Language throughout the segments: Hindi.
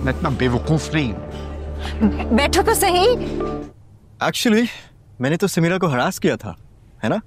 मैं इतना बेवकूफ नहीं हूं। बैठो तो सही। एक्चुअली मैंने तो समीरा को हरास किया था, है ना?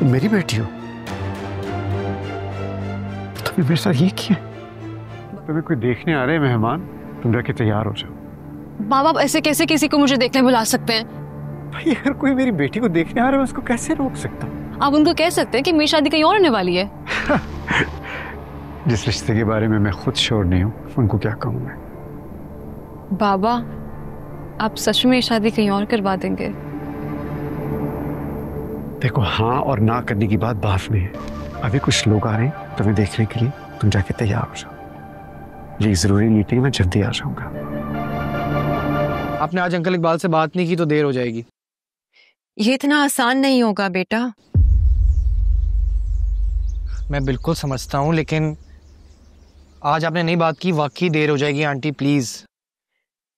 मेरी बेटी हो, तुमने मेरे साथ ये किया? तुम्हें कोई देखने आ रहे हैं मेहमान, तुम जाके तैयार हो जाओ। माँ बाप ऐसे कैसे किसी को मुझे देखने बुला सकते हैं? भाई अगर कोई मेरी बेटी को देखने आ रहा है, उसको कैसे रोक सकता हूँ? आप उनको कह सकते हैं कि मेरी शादी कहीं और होने वाली है। जिस रिश्ते के बारे में मैं खुद श्योर नहीं हूँ, उनको क्या कहूँ मैं? बाबा, आप सच में शादी कहीं और करवा देंगे? देखो, हाँ और ना करने की बात में है। अभी कुछ लोग आ रहे हैं तुम्हें देखने के लिए, तुम जाके तैयार हो जाओ। ये जरूरी मीटिंग में जल्दी आ जाऊंगा। आपने आज अंकल इकबाल से बात नहीं की तो देर हो जाएगी। ये इतना आसान नहीं होगा बेटा। मैं बिल्कुल समझता हूँ, लेकिन आज आपने नहीं बात की, वाकई देर हो जाएगी। Aunty please.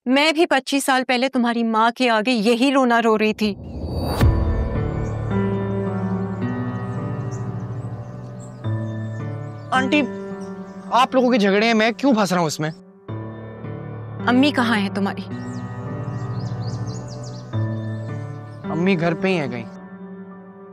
मैं भी 25 साल पहले तुम्हारी माँ के आगे यही रोना रो रही थी। आंटी, आप लोगों के झगड़े हैं, मैं क्यों फंस रहा हूँ इसमें? अम्मी कहाँ है तुम्हारी? अम्मी घर पे ही है कहीं।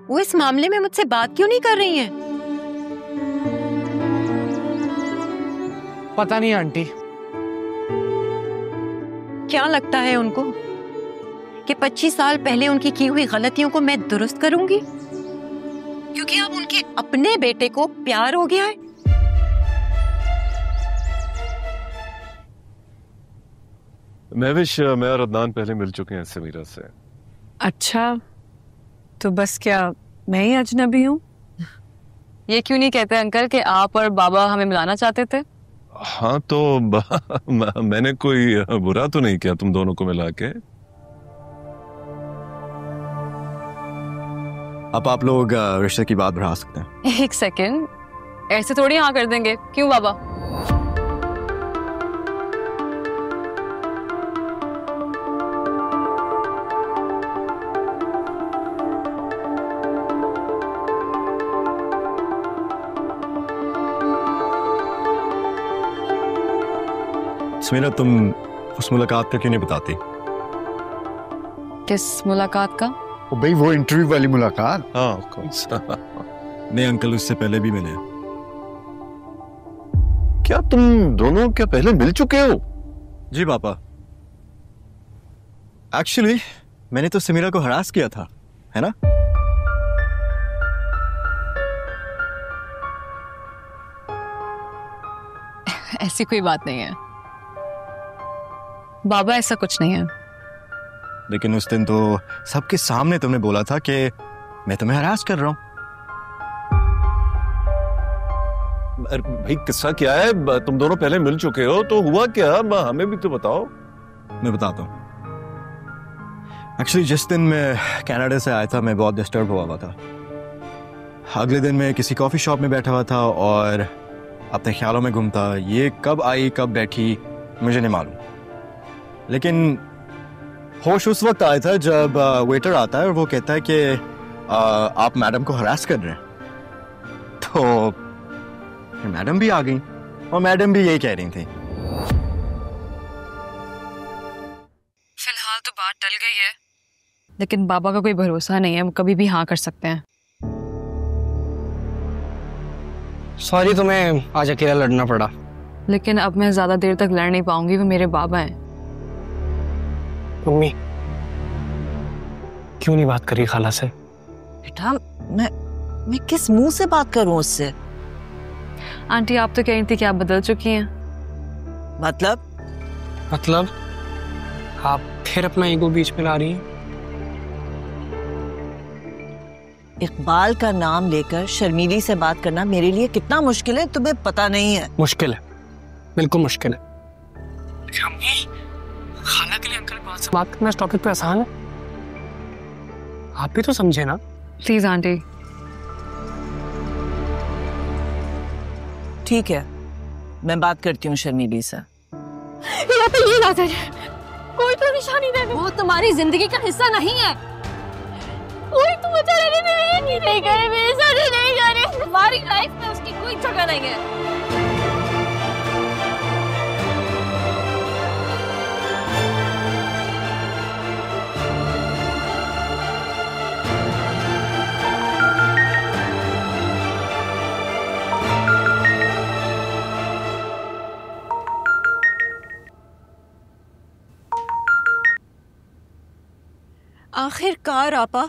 वो इस मामले में मुझसे बात क्यों नहीं कर रही हैं? पता नहीं आंटी। क्या लगता है उनको कि 25 साल पहले उनकी की हुई गलतियों को मैं दुरुस्त करूंगी क्योंकि अब उनके अपने बेटे को प्यार हो गया है? महविश, मैं और अदनान पहले मिल चुके हैं समीरा से। अच्छा, तो बस क्या मैं ही अजनबी हूँ? ये क्यों नहीं कहते अंकल कि आप और बाबा हमें मिलाना चाहते थे? हाँ तो मैंने कोई बुरा तो नहीं किया तुम दोनों को मिला के। अब आप लोग रिश्ते की बात बढ़ा सकते हैं। एक सेकेंड, ऐसे थोड़ी हाँ कर देंगे। क्यों बाबा? समीरा, तुम उस मुलाकात का क्यों नहीं बताती? किस मुलाकात का? ओ भाई, वो इंटरव्यू वाली मुलाकात। हाँ ऑफ कोर्स। नहीं अंकल, उससे पहले भी मिले। क्या तुम दोनों क्या पहले मिल चुके हो? जी पापा। एक्चुअली मैंने तो समीरा को हरास किया था, है ना? ऐसी कोई बात नहीं है बाबा, ऐसा कुछ नहीं है। लेकिन उस दिन तो सबके सामने तुमने बोला था कि मैं तुम्हें हरास कर रहा हूं। भाई किस्सा क्या है? तुम दोनों पहले मिल चुके हो तो हुआ क्या? हमें भी तो बताओ। मैं बताता हूँ। एक्चुअली जिस दिन मैं कनाडा से आया था, मैं बहुत डिस्टर्ब हुआ हुआ था। अगले दिन मैं किसी कॉफी शॉप में बैठा हुआ था और अपने ख्यालों में घूमता। ये कब आई कब बैठी मुझे नहीं मालूम, लेकिन होश उस वक्त आया था जब वेटर आता है और वो कहता है कि आप मैडम को हरास कर रहे हैं। तो मैडम भी आ गई और मैडम भी यही कह रही थी। फिलहाल तो बात टल गई है, लेकिन बाबा का कोई भरोसा नहीं है, वो कभी भी हाँ कर सकते हैं। सॉरी, तुम्हें आज अकेला लड़ना पड़ा। लेकिन अब मैं ज्यादा देर तक लड़ नहीं पाऊंगी, वो मेरे बाबा हैं। मम्मी क्यों नहीं बात करी खाला से? बेटा, मैं किस मुंह से बात करूं उससे? आंटी आप तो कह रही थी कि आप बदल चुकी हैं। मतलब आप फिर अपना ईगो बीच में ला रही हैं? इकबाल का नाम लेकर शर्मीली से बात करना मेरे लिए कितना मुश्किल है तुम्हें पता नहीं है। मुश्किल है, बिल्कुल मुश्किल है। अम्मी, खाला के लिए अंकल के पास से बात करना इस टॉपिक पे आसान है? आप भी तो समझे ना। Please aunty. ठीक है, मैं बात करती हूँ शर्मीली से। कोई तो निशानी दे दो। वो तुम्हारी जिंदगी का हिस्सा नहीं है। कोई तुम नहीं करे, मेरे साथ नहीं करे। तुम्हारी लाइफ में उसकी कोई जगह नहीं है। आखिरकार आपा,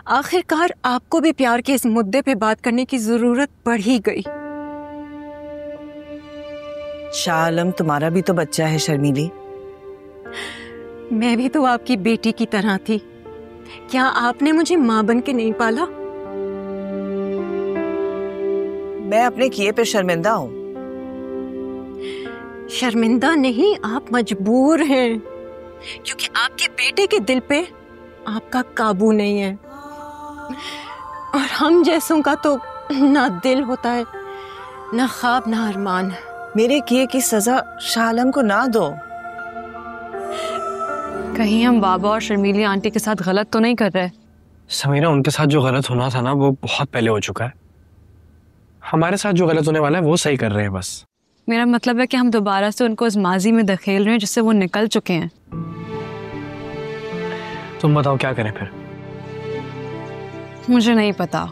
आखिरकार आपको भी प्यार के इस मुद्दे पे बात करने की जरूरत पड़ ही गई। शाह आलम तुम्हारा भी तो बच्चा है शर्मीली। मैं भी तो आपकी बेटी की तरह थी। क्या आपने मुझे माँ बन के नहीं पाला? मैं अपने किए पे शर्मिंदा हूँ। शर्मिंदा नहीं, आप मजबूर हैं, क्योंकि आपके बेटे के दिल पे आपका काबू नहीं है। और हम जैसों का तो ना दिल होता है, ना ख्वाब, ना अरमान। मेरे किए की सजा शाह आलम को ना दो। कहीं हम बाबा और शर्मीली आंटी के साथ गलत तो नहीं कर रहे? समीरा, उनके साथ जो गलत होना था ना वो बहुत पहले हो चुका है। हमारे साथ जो गलत होने वाला है वो सही कर रहे हैं बस। मेरा मतलब है कि हम दोबारा से उनको उस माजी में धकेल रहे हैं जिससे वो निकल चुके हैं। तुम बताओ क्या करें फिर? मुझे नहीं पता,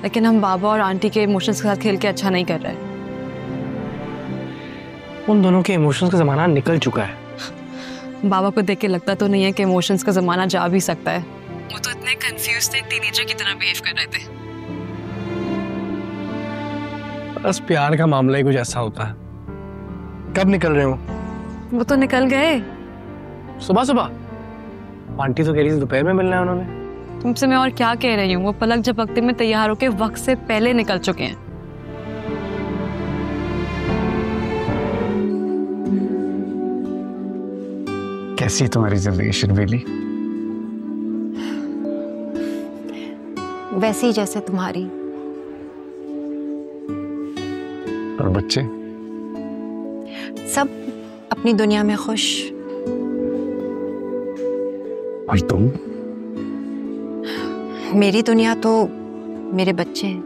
लेकिन हम बाबा और आंटी के इमोशंस के साथ खेल के अच्छा नहीं कर रहे। उन दोनों के इमोशंस का जमाना निकल चुका है। बाबा को देख के लगता तो नहीं है कि इमोशंस का जमाना जा भी सकता है। वो तो इतने कंफ्यूज थे, एक टीनेजर की तरह बिहेव कर रहे थे। बस प्यार का मामला ही कुछ ऐसा होता है। कब निकल रहे हो? वो तो निकल गए सुबह सुबह। आंटी तो कह रही थी दोपहर में मिलना है उन्होंने। तुमसे मैं और क्या कह रही हूँ, वो पलक झपकते में तैयार होके वक्त से पहले निकल चुके हैं। कैसी तुम्हारी जिंदगी शर्मीली? वैसी जैसे तुम्हारी। और बच्चे? सब अपनी दुनिया में खुश। और तुम? मेरी दुनिया तो मेरे बच्चे हैं।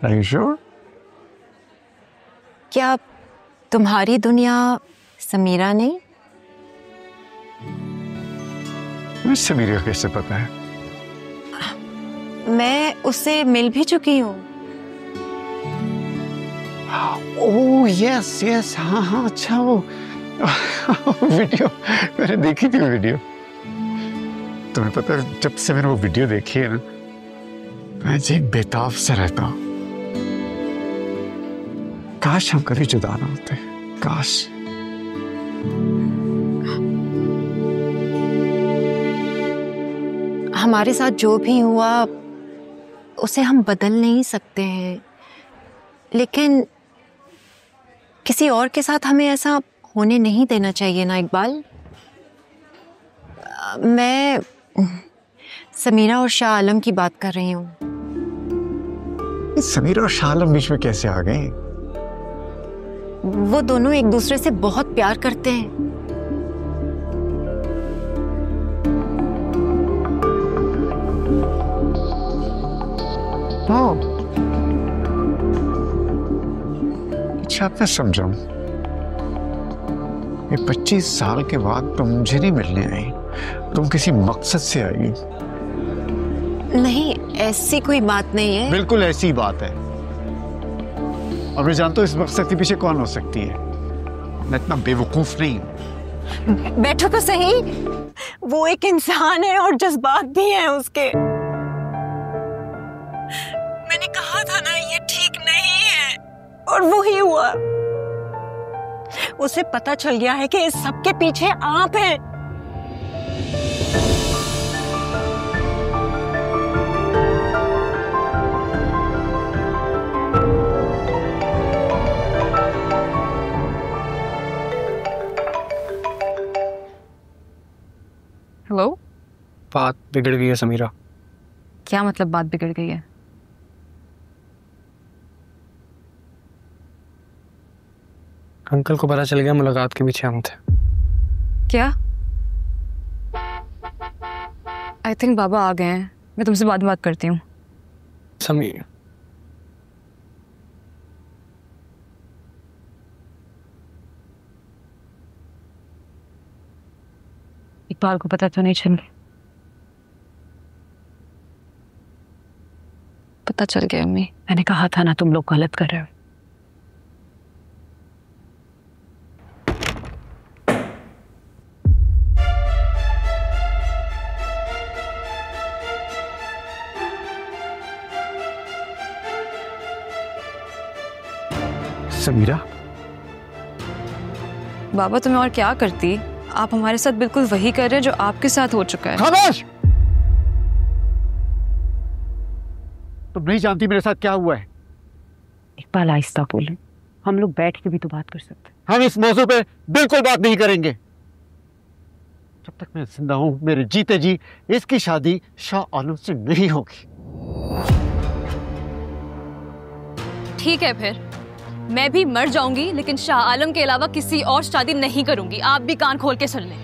Are you sure? क्या तुम्हारी दुनिया समीरा नहीं? मुझे समीरा कैसे पता है? मैं उससे मिल भी चुकी हूँ। ओह यस यस, हाँ हाँ, अच्छा वो वीडियो मैंने देखी थी। वो वीडियो, तुम्हें पता है जब से मैंने वो वीडियो देखी है ना, मैं एक बेताब सा रहता हूँ। काश हम कभी जुदा ना होते, काश। हमारे साथ जो भी हुआ उसे हम बदल नहीं सकते हैं, लेकिन किसी और के साथ हमें ऐसा होने नहीं देना चाहिए ना इकबाल। मैं समीरा और शाह आलम की बात कर रही हूँ। समीरा और शाह आलम बीच में कैसे आ गए? वो दोनों एक दूसरे से बहुत प्यार करते हैं। अच्छा, अब मैं समझाऊं। ये 25 साल के बाद तुम मुझे नहीं मिलने आई, तुम किसी मकसद से आई। नहीं, ऐसी कोई बात नहीं है। बिल्कुल ऐसी बात है, और मैं जानता हूं इस मकसद के पीछे कौन हो सकती है। मैं इतना बेवकूफ नहीं हूं। बैठो तो सही। वो एक इंसान है और जज्बात भी हैं उसके। मैंने कहा था ना ये ठीक नहीं है, और वो ही हुआ। उसे पता चल गया है कि इस सब के पीछे आप हैं। हेलो? बात बिगड़ गई है समीरा। क्या मतलब बात बिगड़ गई है? अंकल को पता चल गया मुलाकात के पीछे हम थे। क्या? आई थिंक बाबा आ गए हैं। मैं तुमसे बाद में बात करती हूँ। समीरा, इकबाल को पता तो नहीं चल गया? पता चल गया अम्मी। मैंने कहा था ना तुम लोग गलत कर रहे हो। समीरा, बाबा तो मैं और क्या करती, आप हमारे साथ बिल्कुल वही कर रहे हैं जो आपके साथ हो चुका है। खामोश! तुम नहीं जानती मेरे साथ क्या हुआ है। इकबाल आहिस्ता बोले, हम लोग बैठ के भी तो बात कर सकते हैं। हम इस मौजू पे बिल्कुल बात नहीं करेंगे। जब तक मैं जिंदा हूं, मेरे जीते जी इसकी शादी शाह आलम से नहीं होगी। ठीक है, फिर मैं भी मर जाऊंगी लेकिन शाह आलम के अलावा किसी और शादी नहीं करूंगी। आप भी कान खोल के सुन लें।